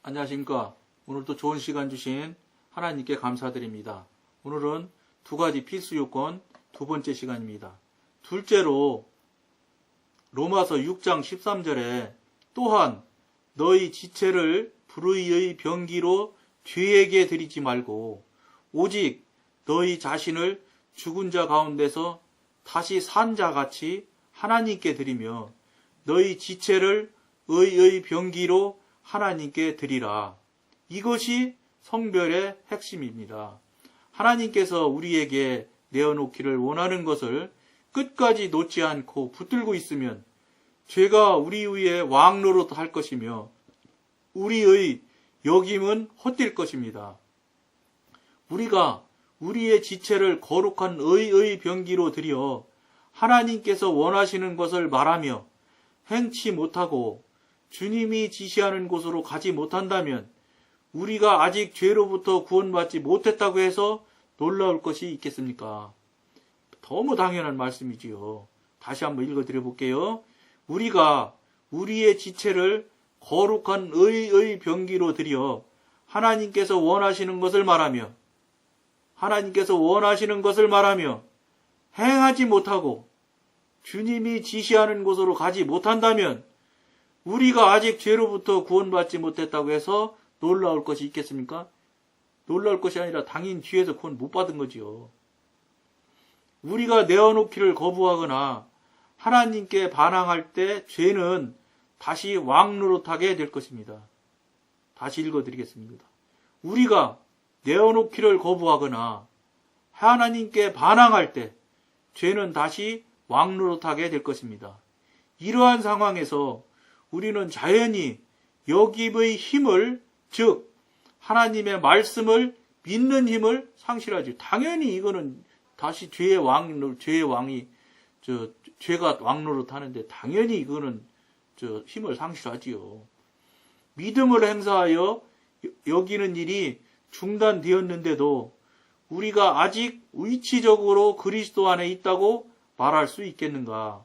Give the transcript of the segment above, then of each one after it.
안녕하십니까. 오늘도 좋은 시간 주신 하나님께 감사드립니다. 오늘은 두 가지 필수 요건 두 번째 시간입니다. 둘째로 로마서 6장 13절에 또한 너희 지체를 불의의 병기로 죄에게 드리지 말고 오직 너희 자신을 죽은 자 가운데서 다시 산 자같이 하나님께 드리며 너희 지체를 의의 병기로 하나님께 드리라. 이것이 성별의 핵심입니다. 하나님께서 우리에게 내어놓기를 원하는 것을 끝까지 놓지 않고 붙들고 있으면 죄가 우리 위에 왕노릇 할 것이며 우리의 역임은 헛될 것입니다. 우리가 우리의 지체를 거룩한 의의 병기로 드려 하나님께서 원하시는 것을 말하며 행치 못하고 주님이 지시하는 곳으로 가지 못한다면 우리가 아직 죄로부터 구원받지 못했다고 해서 놀라울 것이 있겠습니까? 너무 당연한 말씀이지요. 다시 한번 읽어드려 볼게요. 우리가 우리의 지체를 거룩한 의의 병기로 드려 하나님께서 원하시는 것을 말하며 행하지 못하고 주님이 지시하는 곳으로 가지 못한다면 우리가 아직 죄로부터 구원받지 못했다고 해서 놀라울 것이 있겠습니까? 놀라울 것이 아니라 당연히 뒤에서 구원 못 받은 거지요. 우리가 내어놓기를 거부하거나 하나님께 반항할 때 죄는 다시 왕노릇하게 될 것입니다. 다시 읽어드리겠습니다. 우리가 내어놓기를 거부하거나 하나님께 반항할 때 죄는 다시 왕노릇하게 될 것입니다. 이러한 상황에서 우리는 자연히 역임의 힘을, 즉 하나님의 말씀을 믿는 힘을 상실하죠. 당연히 이거는 다시 죄가 왕노릇 하는데 당연히 이거는 힘을 상실하지요. 믿음을 행사하여 여기는 일이 중단되었는데도 우리가 아직 위치적으로 그리스도 안에 있다고 말할 수 있겠는가?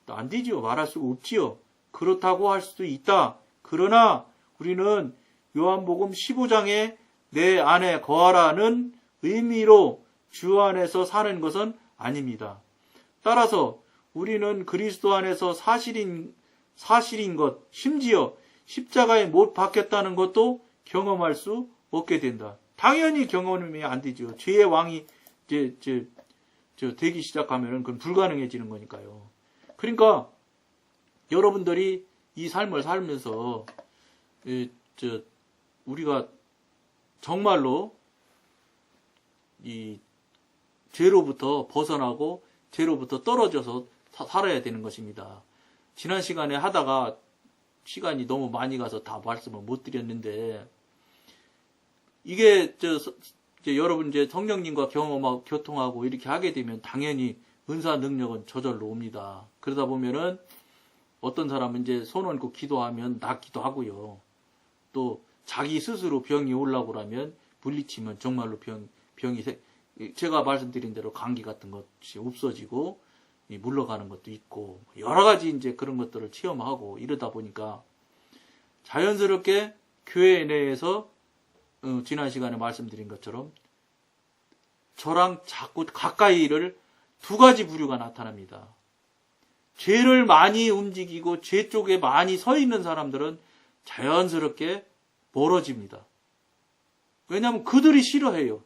안 되지요. 말할 수 없지요. 그렇다고 할 수도 있다. 그러나 우리는 요한복음 15장에 내 안에 거하라는 의미로 주 안에서 사는 것은 아닙니다. 따라서 우리는 그리스도 안에서 사실인 것, 심지어 십자가에 못 박혔다는 것도 경험할 수 없게 된다. 당연히 경험이 안 되죠. 죄의 왕이 되기 시작하면은 그건 불가능해지는 거니까요. 그러니까 여러분들이 이 삶을 살면서 우리가 정말로 이 죄로부터 벗어나고 죄로부터 떨어져서 살아야 되는 것입니다. 지난 시간에 하다가 시간이 너무 많이 가서 다 말씀을 못 드렸는데 이게 여러분 이제 성령님과 경험하고 교통하고 이렇게 하게 되면 당연히 은사 능력은 저절로 옵니다. 그러다 보면은 어떤 사람은 이제 손 얹고 기도하면 낫기도 하고요. 또 자기 스스로 병이 오려고 그러면 물리치면 정말로 병이 제가 말씀드린 대로 감기 같은 것이 없어지고 물러가는 것도 있고 여러 가지 이제 그런 것들을 체험하고 이러다 보니까 자연스럽게 교회 내에서 지난 시간에 말씀드린 것처럼 저랑 자꾸 가까이를 두 가지 부류가 나타납니다. 죄를 많이 움직이고 죄 쪽에 많이 서 있는 사람들은 자연스럽게 멀어집니다. 왜냐하면 그들이 싫어해요.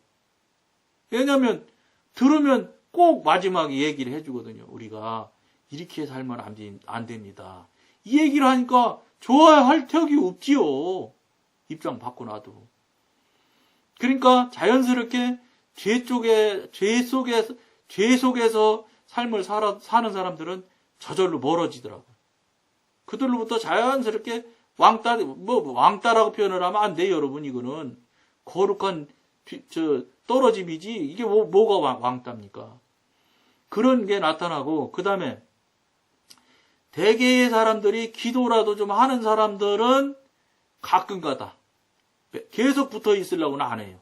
왜냐하면 들으면 꼭 마지막에 얘기를 해주거든요. 우리가 이렇게 살면 안 됩니다. 이 얘기를 하니까 좋아할 턱이 없지요. 입장 바꿔놔도. 그러니까 자연스럽게 죄 속에서 삶을 사는 사람들은 저절로 멀어지더라고요. 그들로부터 자연스럽게 왕따라고 표현을 하면 안 돼요, 여러분. 이거는 거룩한 떨어짐이지 이게 뭐가 왕따입니까? 그런 게 나타나고 그 다음에 대개의 사람들이 기도라도 좀 하는 사람들은 가끔가다 계속 붙어 있으려고는 안 해요.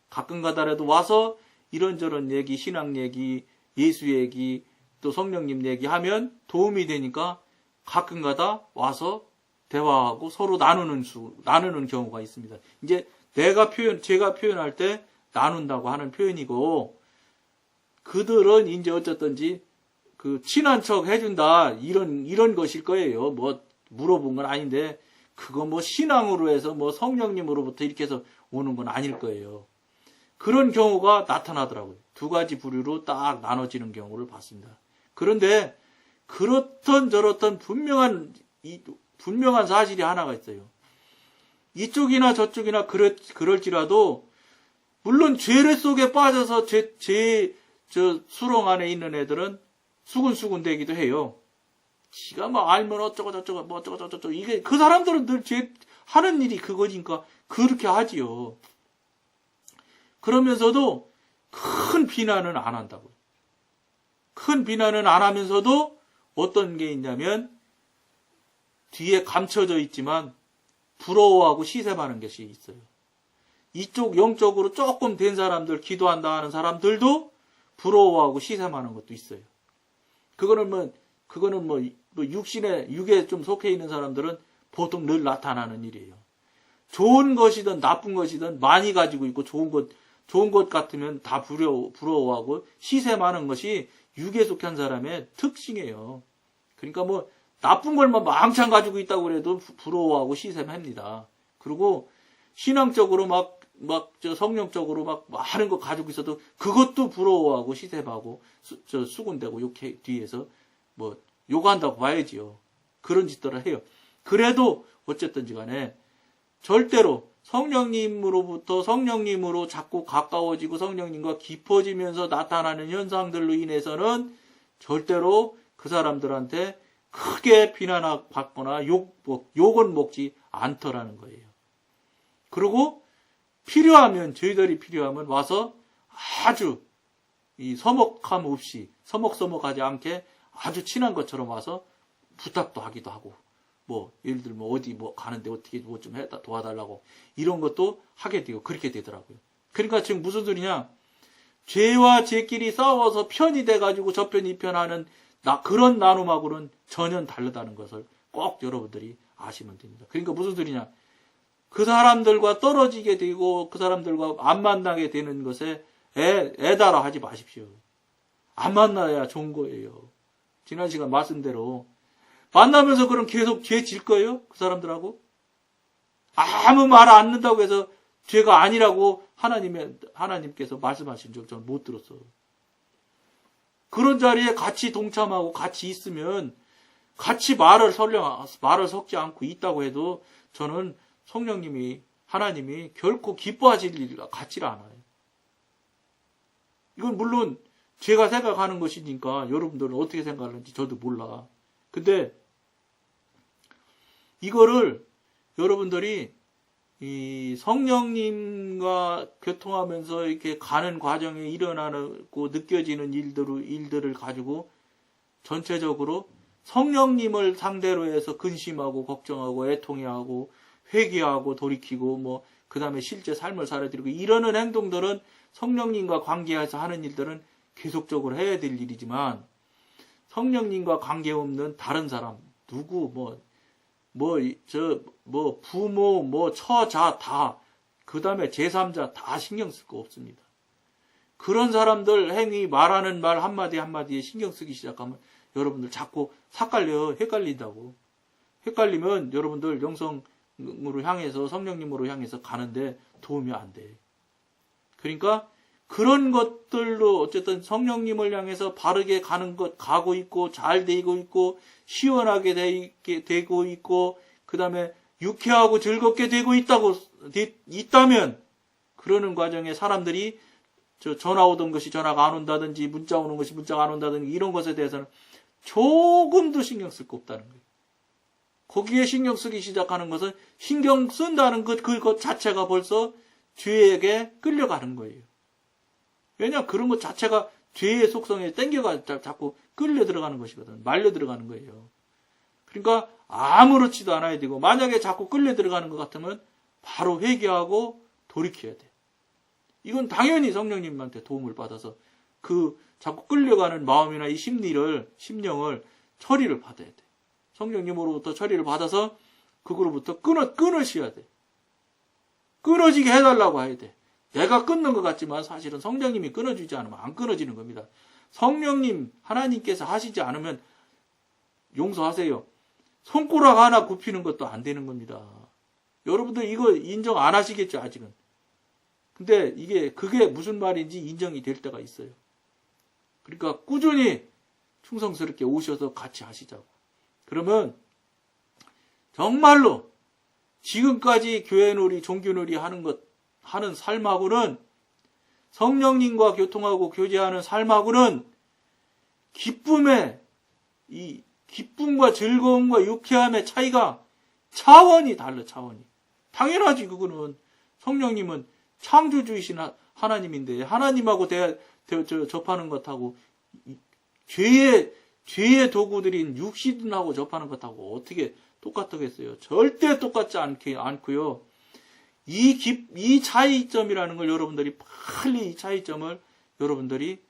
가끔가다라도 와서 이런저런 얘기, 신앙 얘기, 예수 얘기, 또 성령님 얘기하면 도움이 되니까 가끔가다 와서 대화하고 서로 나누는 경우가 있습니다. 이제 제가 표현할 때 나눈다고 하는 표현이고, 그들은 이제 어쨌든지 그 친한 척 해준다 이런 것일 거예요. 뭐 물어본 건 아닌데 그거 뭐 신앙으로 해서 뭐 성령님으로부터 이렇게 해서 오는 건 아닐 거예요. 그런 경우가 나타나더라고요. 두 가지 부류로 딱 나눠지는 경우를 봤습니다. 그런데 그렇던 저렇던 분명한 사실이 하나가 있어요. 이쪽이나 저쪽이나 그럴지라도 물론 죄를 속에 빠져서 저 수렁 안에 있는 애들은 수군수군 되기도 해요. 지가 뭐 알면 어쩌고 저쩌고 뭐 어쩌고 저쩌고 이게 그 사람들은 늘 죄 하는 일이 그거니까 그렇게 하지요. 그러면서도 큰 비난은 안 한다고요. 큰 비난은 안 하면서도 어떤 게 있냐면 뒤에 감춰져 있지만 부러워하고 시샘하는 것이 있어요. 이쪽 영적으로 조금 된 사람들, 기도한다 하는 사람들도 부러워하고 시샘하는 것도 있어요. 그거는 뭐 육에 좀 속해 있는 사람들은 보통 늘 나타나는 일이에요. 좋은 것이든 나쁜 것이든 많이 가지고 있고 좋은 것 같으면 다 부러워하고 시샘하는 것이 육에 속한 사람의 특징이에요. 그러니까 뭐 나쁜 걸만 망창 가지고 있다고 그래도 부러워하고 시샘합니다. 그리고 신앙적으로 성령적으로 막 많은 거 가지고 있어도 그것도 부러워하고 시샘하고 수군대고 욕해 뒤에서 뭐 욕한다고 봐야지요. 그런 짓들을 해요. 그래도 어쨌든지 간에 절대로 성령님으로 자꾸 가까워지고 성령님과 깊어지면서 나타나는 현상들로 인해서는 절대로 그 사람들한테 크게 비난받거나 욕은 먹지 않더라는 거예요. 그리고 저희들이 필요하면 와서 아주 이 서먹함 없이 서먹서먹하지 않게 아주 친한 것처럼 와서 부탁도 하기도 하고, 뭐 예를 들면 어디 뭐 가는데 어떻게 뭐 좀 해다 도와달라고 이런 것도 하게 되고 그렇게 되더라고요. 그러니까 지금 무슨 소리냐? 죄와 죄끼리 싸워서 편이 돼가지고 저 편 이 편 하는 그런 나눔하고는 전혀 다르다는 것을 꼭 여러분들이 아시면 됩니다. 그러니까 무슨 소리냐? 그 사람들과 떨어지게 되고 그 사람들과 안 만나게 되는 것에 애달아 하지 마십시오. 안 만나야 좋은 거예요. 지난 시간 말씀대로 만나면서 그럼 계속 죄 질 거예요? 그 사람들하고? 아무 말 안 듣는다고 해서 죄가 아니라고 하나님께서 말씀하신 적 저는 못 들었어요. 그런 자리에 같이 동참하고 같이 있으면 같이 말을 섞지 않고 있다고 해도 저는 하나님이 결코 기뻐하실 일 같지가 않아요. 이건 물론 제가 생각하는 것이니까 여러분들은 어떻게 생각하는지 저도 몰라. 근데 이거를 여러분들이 이 성령님과 교통하면서 이렇게 가는 과정에 일어나고 느껴지는 일들을 가지고 전체적으로 성령님을 상대로 해서 근심하고 걱정하고 애통해하고 회개하고 돌이키고 뭐 그다음에 실제 삶을 살아드리고 이러는 행동들은 성령님과 관계해서 하는 일들은 계속적으로 해야 될 일이지만 성령님과 관계없는 다른 사람 누구 부모 처자 다 그다음에 제3자 다 신경 쓸 거 없습니다. 그런 사람들 행위 말하는 말 한마디 한마디에 신경 쓰기 시작하면 여러분들 자꾸 헷갈린다고. 헷갈리면 여러분들 영성으로 향해서 성령님으로 향해서 가는데 도움이 안 돼. 그러니까 그런 것들로 어쨌든 성령님을 향해서 바르게 가고 있고 잘 되고 있고 시원하게 되고 있고 그다음에 유쾌하고 즐겁게 되고 있다면 그러는 과정에 사람들이 전화 오던 것이 전화가 안 온다든지 문자 오는 것이 문자가 안 온다든지 이런 것에 대해서는 조금도 신경 쓸 거 없다는 거예요. 거기에 신경 쓰기 시작하는 것은 신경 쓴다는 그것 자체가 벌써 죄에게 끌려가는 거예요. 왜냐 그런 것 자체가 죄의 속성에 땡겨가 자꾸 끌려 들어가는 것이거든. 말려 들어가는 거예요. 그러니까 아무렇지도 않아야 되고 만약에 자꾸 끌려 들어가는 것 같으면 바로 회개하고 돌이켜야 돼. 이건 당연히 성령님한테 도움을 받아서 그 자꾸 끌려가는 마음이나 이 심령을 처리를 받아야 돼. 성령님으로부터 처리를 받아서 그거로부터 끊으셔야 돼. 끊어지게 해달라고 해야 돼. 내가 끊는 것 같지만 사실은 성령님이 끊어주지 않으면 안 끊어지는 겁니다. 성령님, 하나님께서 하시지 않으면 용서하세요. 손가락 하나 굽히는 것도 안 되는 겁니다. 여러분들 이거 인정 안 하시겠죠, 아직은. 근데 그게 무슨 말인지 인정이 될 때가 있어요. 그러니까 꾸준히 충성스럽게 오셔서 같이 하시자고. 그러면 정말로 지금까지 교회놀이, 종교놀이 하는 삶하고는 성령님과 교통하고 교제하는 삶하고는 기쁨과 즐거움과 유쾌함의 차이가 차원이 달라, 차원이. 당연하지, 그거는. 성령님은 창조주이신 하나님인데, 하나님하고 접하는 것하고, 죄의 도구들인 육신하고 접하는 것하고 어떻게 똑같겠어요? 절대 똑같지 않고요. 이 차이점이라는 걸 여러분들이 이 차이점을 여러분들이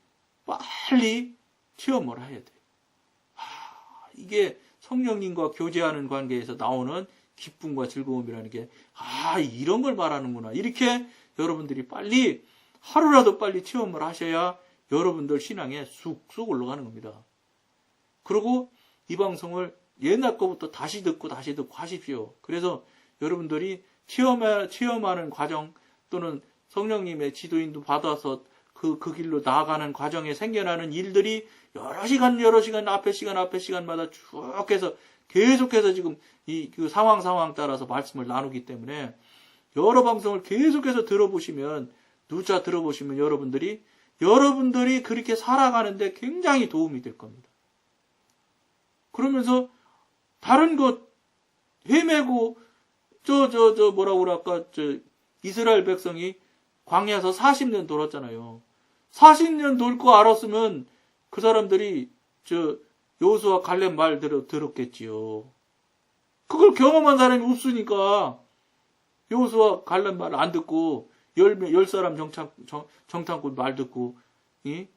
빨리 체험을 해야 돼요. 이게 성령님과 교제하는 관계에서 나오는 기쁨과 즐거움이라는 게, 이런 걸 말하는구나. 이렇게 여러분들이 하루라도 빨리 체험을 하셔야 여러분들 신앙에 쑥쑥 올라가는 겁니다. 그리고 이 방송을 옛날 거부터 다시 듣고 하십시오. 그래서 여러분들이 체험하는 과정 또는 성령님의 지도인도 받아서 그 길로 나아가는 과정에 생겨나는 일들이 여러 시간 앞에 시간마다 쭉 해서 계속해서 지금 그 상황 따라서 말씀을 나누기 때문에 여러 방송을 계속해서 누차 들어보시면 여러분들이 그렇게 살아가는데 굉장히 도움이 될 겁니다. 그러면서 다른 것 헤매고 뭐라고 그럴까, 이스라엘 백성이 광야에서 40년 돌았잖아요. 40년 돌 거 알았으면 그 사람들이 여호수아 갈렙 말 들었겠지요. 그걸 경험한 사람이 없으니까 여호수아 갈렙 말 안 듣고 열 사람 정탐꾼 말 듣고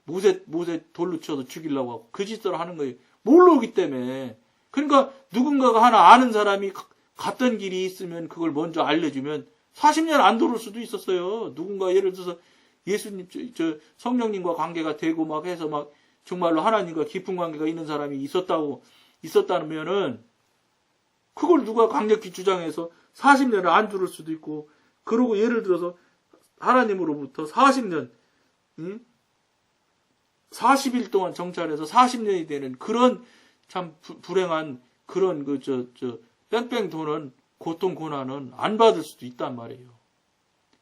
모세 돌로 쳐서 죽이려고 하고 그 짓을 하는 거예요. 모르기 때문에. 그러니까 누군가가 하나 아는 사람이 갔던 길이 있으면 그걸 먼저 알려주면 40년 안 돌을 수도 있었어요. 누군가 예를 들어서 예수님, 성령님과 관계가 되고 막 해서 막 정말로 하나님과 깊은 관계가 있는 사람이 있었다면은 그걸 누가 강력히 주장해서 40년을 안 두를 수도 있고, 그러고 예를 들어서 하나님으로부터 40년, 40일 동안 정찰해서 40년이 되는 그런 참 불행한 그런 뺑뺑 도는 고통, 고난은 안 받을 수도 있단 말이에요.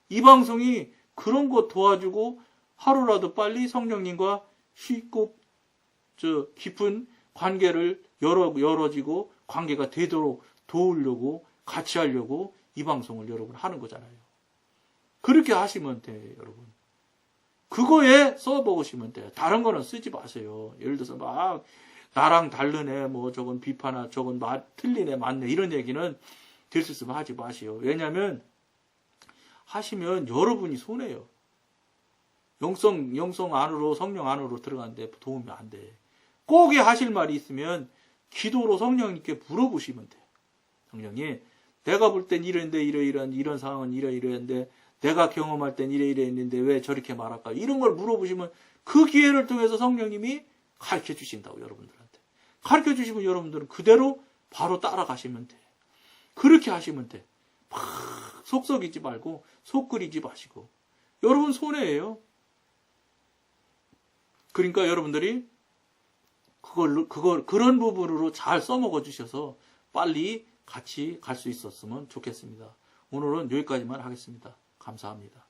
이 방송이 그런 거 도와주고 하루라도 빨리 성령님과 쉽고 깊은 관계를 열어지고 관계가 되도록 도우려고 같이 하려고 이 방송을 여러분 하는 거잖아요. 그렇게 하시면 돼요, 여러분. 그거에 써보시면 돼요. 다른 거는 쓰지 마세요. 예를 들어서 막 나랑 다르네, 저건 비판하, 저건 틀리네, 맞네, 이런 얘기는 될 수 있으면 하지 마세요. 왜냐하면 하시면 여러분이 손해요. 영성 안으로, 성령 안으로 들어가는데 도움이 안 돼. 꼭 하실 말이 있으면 기도로 성령님께 물어보시면 돼요. 성령님, 내가 볼 땐 이런 상황은 이러이러한데 내가 경험할 땐 이러이러했는데 왜 저렇게 말할까? 이런 걸 물어보시면 그 기회를 통해서 성령님이 가르쳐 주신다고, 여러분들한테. 가르쳐 주시면 여러분들은 그대로 바로 따라가시면 돼. 그렇게 하시면 돼. 막 속썩이지 말고 속 끓이지 마시고. 여러분 손해예요. 그러니까 여러분들이 그런 부분으로 잘 써먹어 주셔서 빨리 같이 갈 수 있었으면 좋겠습니다. 오늘은 여기까지만 하겠습니다. 감사합니다.